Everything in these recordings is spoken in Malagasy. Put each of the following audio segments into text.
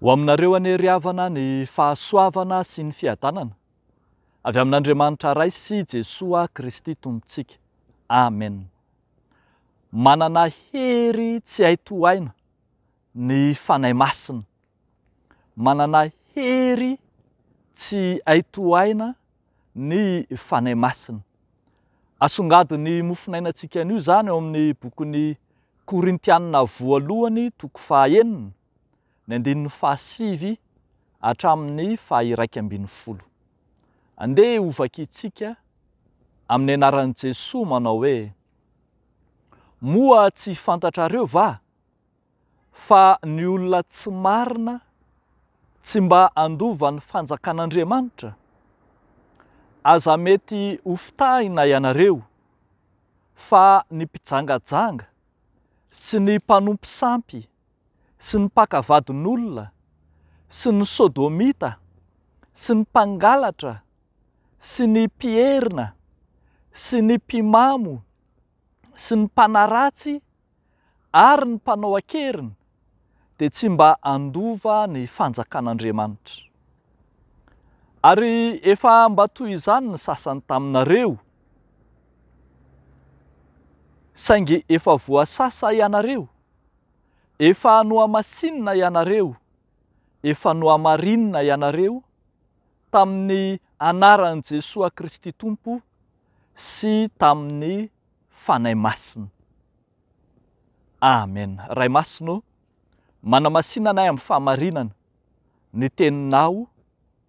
Ho aminareo anery havana ny fahasoavana sy ny fiadanana avy amin'Andriamanitra ray sy Jesoa Kristy Tompontsika. Amen. Manana hery tsy hay tohaina ny fanahy masina. Manana hery tsy hay tohaina ny fanahy masina. Asongadiny mofinainantsika an'io zany ao amin'ny bokin'ny Korintianina voalohany toko 9 ny 7 hatramin'ny 11. Andeha hovakitsika amin'ny anaran'i Jesoa manao hoe: moa tsy fantatrareo va fa ny olona tsy marina tsy mba andova ny fanjakan'Andriamanitra? Aza mety ho fitahina ianareo fa ny mpijangajanga sy ny mpanompo sampy sy ny mpakavadin'olona sy ny sodomita sy ny mpangalatra sy ny mpierina sy ny mpimamo sy ny mpanaratsy ary ny mpanao akerina dia tsy mba andova ny fanjakan'Andriamanitra. Ary efa mba toy izany ny sasany taminareo, saingy efa voasasa ianareo, efa nohamasinina ianareo, efa nohamarinina ianareo tamin'ny anaran'i Jesoa Kristy Tompo sy tamin'ny fanahy masina. Amen. Ray masino, manamasinana anay amin'ny fahamarinana, ny teninao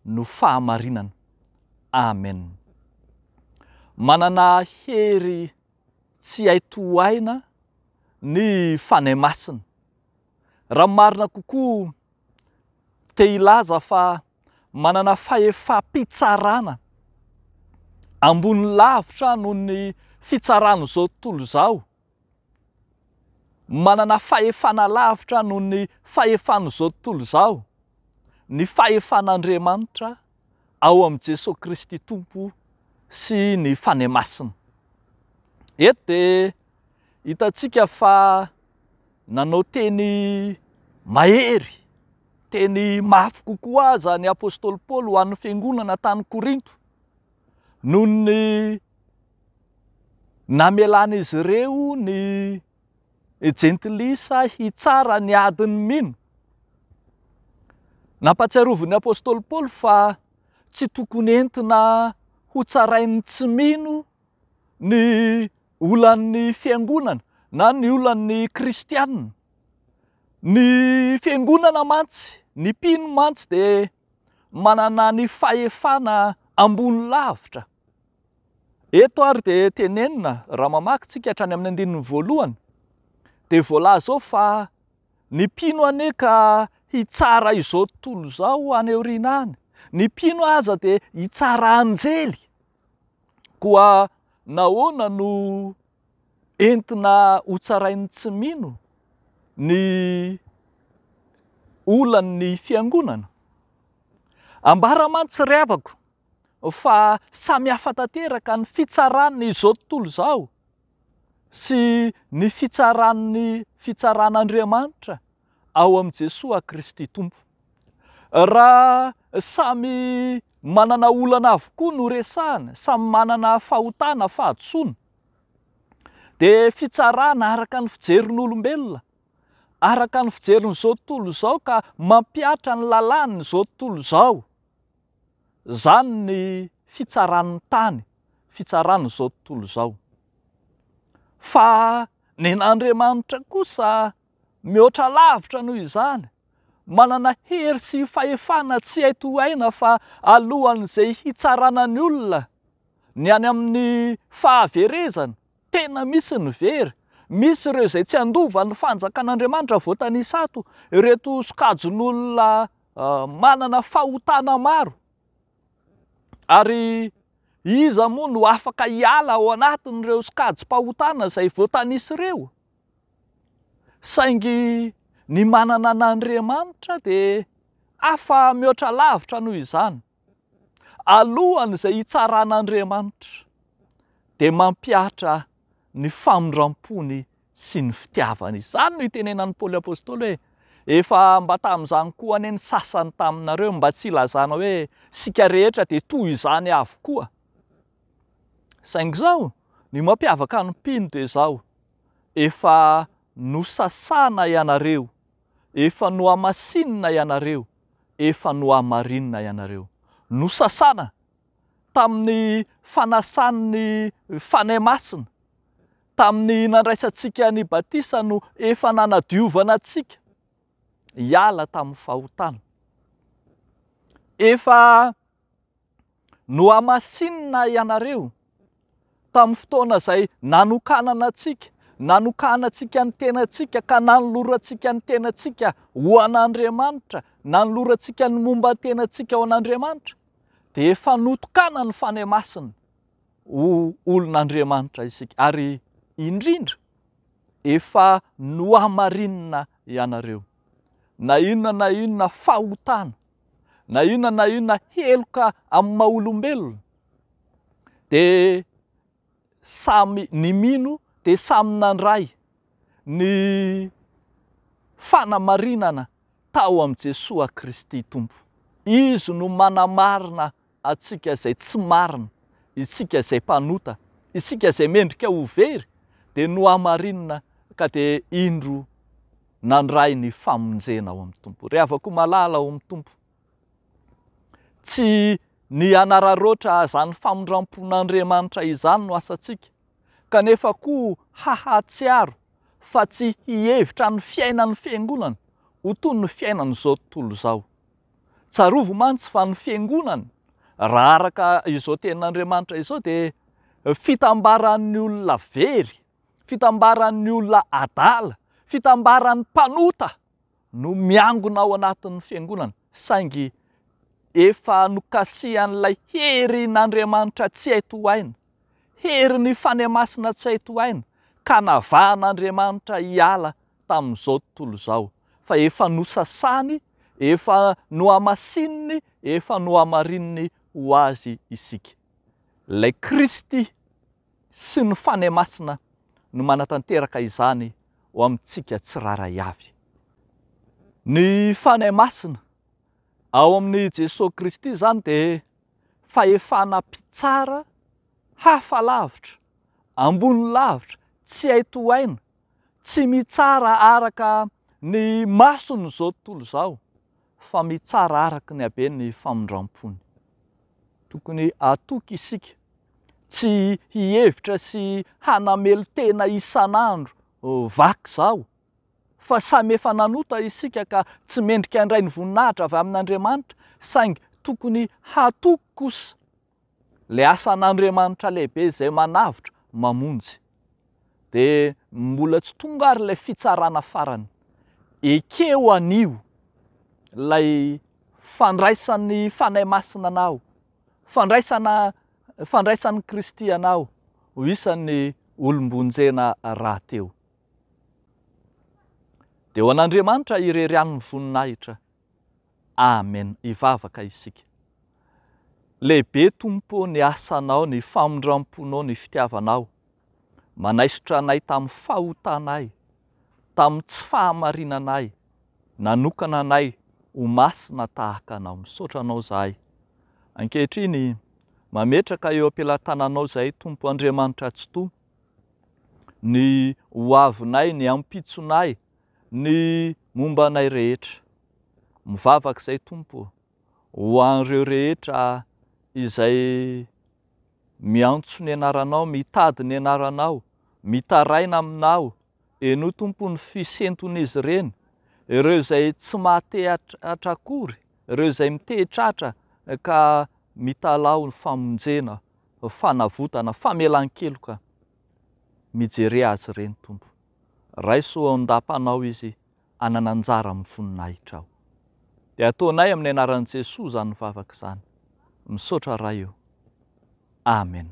no fahamarinana. Amen. Manana hery tsy hay tohaina ny fanahy masina. Raha marina kokoa te hilaza fa manana fahefa-pitsarana ambony lavitra noho ny fitsaran'izao tontolo izao. Manana fahefana lavitra noho ny fahefan'izao tontolo izao. Ny fahefan'Andriamanitra ao amin'i Jesosy Kristy Tompo sy ny fanahy masina. Eto dia hitantsika fa nanao teny mahery, teny mafy kokoa aza ny apôstôly Paoly ho an'ny fiangonana tany Korinto noho ny namelan'izy ireo ny jentilisa hitsara ny adiny mino. Nampatsiaroviny apôstôly Paoly fa tsy tokony entina ho tsarain'ny tsy mino ny olan'ny fiangonana na ny olan'ny kristianina. Ny fiangonana mantsy, ny mpino mantsy dia manana ny fahefana ambony lavitra. Eto ary dia tenenina raha mamaky tsika hatrany amin'ny 1 dia voalaza ao fa ny mpino anie ka hitsara izao tontolo izao any aoriana any. Ny mpino aza dia hitsara anjely. Koa nahoana no entina ho tsarain'ny tsy mino ny olan'ny fiangonana? Ambara mantsy ry havako fa samy hafa tanteraka ny fitsaran'ny izao tontolo izao sy ny fitsaran'Andriamanitra ao amin'i Jesoa Kristy Tompo. Raha samy manana olana avokoa no resahana, samy manana fahotana, fahadisoana, dia fitsarana araka ny fijerin'olombelona, araka ny fijerin'izao tontolo izao ka mampiatra ny lalàn'izao tontolo izao. Zany ny fitsaran'ny tany, fitsaran'izao tontolo izao. Fa ny Andriamanitra kosa mihoatra lavitra noho izany, manana hery sy fahefana tsy hay tohaina fa alohan'izay hitsarana ny olona ny any amin'ny fahaverezana, tena misy ny very. Misy ireo izay tsy andova ny fanjakan'Andriamanitra voatanisa ato, ireto sokajin'olona manana fahotana maro. Ary iza moa no afaka hiala ao anatin'ireo sokajim-pahotana izay voatanisy ireo? Saingy ny manana an'Andriamanitra dia hafa mihoatra lavitra noho izany. Alohan'izay hitsaran'Andriamanitra dia mampiatra ny famindrampony sy ny fitiavany. Izany no itenenan'ny Paoly apôstôly hoe Efa mba tamin'izany koa anie ny sasany taminareo mba tsy ilazana hoe sika rehetra de toy izany avokoa. Saingy zao ny mampiavaka ny mpino de zao, efa nosasana ianareo, efa nohamasinina ianareo, efa nohamarinina ianareo. Nosasana tamin'ny fanasan'ny fanahy masina, tamin'ny nandraisantsika ny batisa no efa nanadiovana antsika hiala tamin'ny fahotana. Efa nohamasinina ianareo tamin'ny fotoana izay nanokanana antsika, nanokanantsika ny tenantsika ka nanolorantsika ny tenantsika ho an'Andriamanitra, nanolorantsika ny momba ny tenantsika ho an'Andriamanitra, de efa notokana ny fanahy masina ho olon'Andriamanitra isika, ary indrindra efa nohamarinina ianareo. Na inona fahotana, na inona heloka amin'ny maha-olombelona, de samy ny mino de samy nandray ny fanamarinana tao amin'i Jesosy Kristy Tompo. Izy no manamarina atsika izay tsy marina, isika izay mpanota, isika izay mendrika ho very, de nohamarinina ka de indro nandray ny famonjena ao amin'ny Tompo. Rehavako malala ao amin'ny Tompo. Tsy ny anararoatra zany famondram-pon'Andriamanitra izany no asantsika, kanefa koa hahatsiaro fa tsy hihevitra ny fiainan'ny fiangonana ho toy ny fiainan'izao tontolo izao. Tsarovo mantsy fa ny fiangonana raha araka izao tenin'Andriamanitra izao de fitambaran'ny olona very, fitambaran'ny olona adala, fitambaran'ny mpanota no miangona ao anatin'ny fiangonana, saingy efa nokasihan'ilay herin'Andriamanitra tsy hay tohaina, herin'ny fanahy masina tsy hay tohaina, ka navahan'Andriamanitra hiala tamin'izao tontolo izao. Fa efa nosasany, efa nohamasininy, efa nohamarininy ho azy isika. Ilay Kristy sy ny fanahy masina no manatanteraka izany ho amintsika tsiraray avy. Ny fanahy masina ao amin'ny Jesosy Kristy zany de fahefana mpitsara hafa lavitra, ambony lavitra, tsy hay tohaina, tsy mitsara araka ny mason'izao tontolo izao, fa mitsara araka ny haben'ny famondram-pony. Tokony atoky isika tsy hihevitra sy hanamelo tena isan'andro vaky zao, fa samy efa nanota isika ka tsy mendrika handray ny voninahitra avy amin'Andriamanitra, saingy tokony hatoky kosa le asan'Andriamanitra lehibe izay manavitra mamonjy. De mbola tsy tonga ary ilay fitsarana farany, ekeo anio lay fandraisan'ny fanahy masina anao, fandraisan'ny Kristy anao ho isan'ny olombonjena rahateo. De ho an'Andriamanitra irerian'ny voninahitra. Amen. Ivavaka isika. Lehibe Tompo ny asanao, ny famondram-ponao, ny fitiavanao. Manaisotra anay tamin'ny fahotanay, tamin'ny tsy fahamarinanay, nanokana anay ho masina tahaka anao. Misaotra anao zahay. Ankehitriny mametraka eo am-pelantananao zahay Tompo Andriamanitra tsy toa, ny hoavinay, ny ampitsonay, ny momba anay rehetra. Mivavaka izay Tompo ho an'ireo rehetra izay miantso ny anaranao, mitady ny anaranao, mitaraina aminao, eno Tompo ny fisenton'izy ireny, ireo izay tsy mahatehatra akory, ireo izay mitehitratra ka mitalao ny famonjena, fanavotana, famelan-keloka. Mijery azy ireny Tompo. Raiso ao an-dampanao izy hanana anjara amin'ny voninahitra ao. De ataonay amin'ny anaran'i Jesosy zany mivavaka izany. Misaotra ray eo. Amen.